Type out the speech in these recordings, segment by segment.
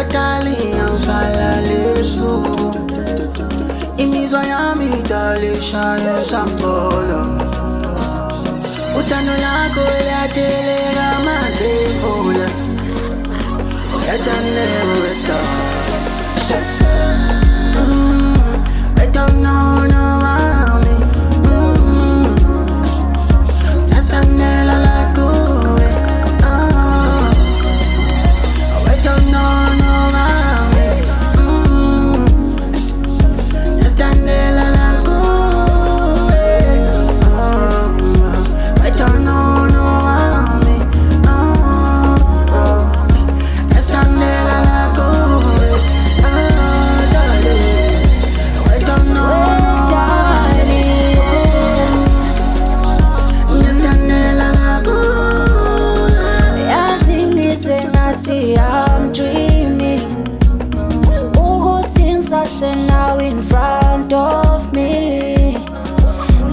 yatali angisala lesu imizwa yami idalishayo sambolo uthando lakho liyathelela amanzi emvula uyathandeka weta I don't know no mami Yasanela lakuwe I don't know no mami Yasanela lakuwe I don't know no mami Yasanela lakuwe I'm dreaming ukuthi ngisase now in front of me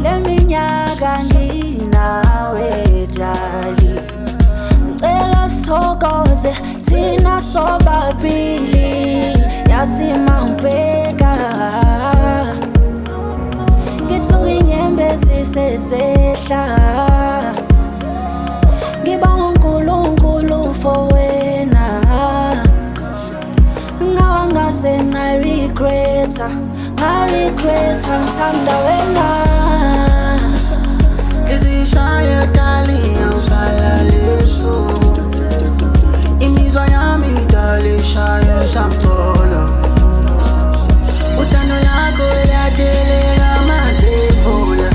leminyaka nginawe dali ngicela sithokoze thina sobabili yazi mangibheka ngithuka inyembezi sesehla ngibonga uNkulunkulu for wena ngawa ngase ngaregreta ngithanda wena izishaya dali angisala lesu imizwa yami idalishayo sambolo uthando lakho liyathelela amanzi emvula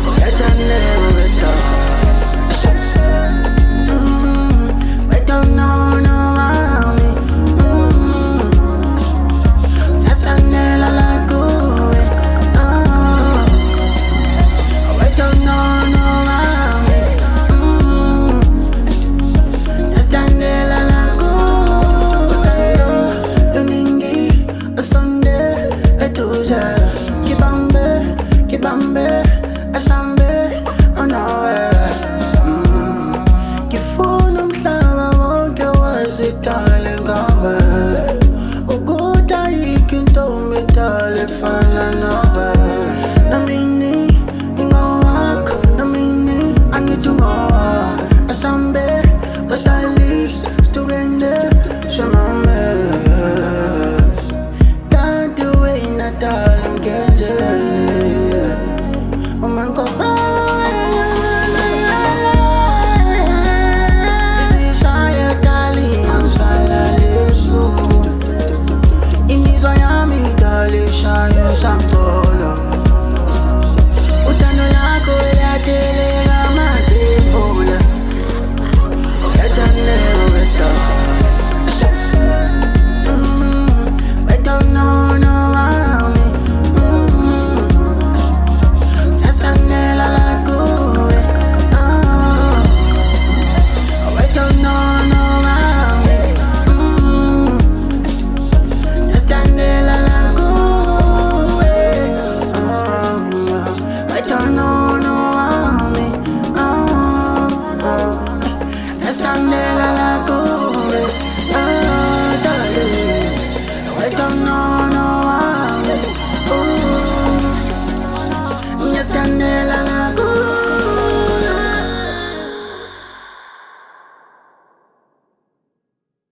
uyathandeka weta Darling, ngawe ukutayika intombi dale fana nawe namini ingowakho namini angithi ungowa asambe basali stugende shamame can't do it na darling ngenzeni uma ngicabanga imizwa yami idalishayo sambolo uthando lakho liyathelela amanzi emvula uyathandeka weta I don't know no mami yasanela lakuwe I don't know no mami yasanela lakuwe I don't know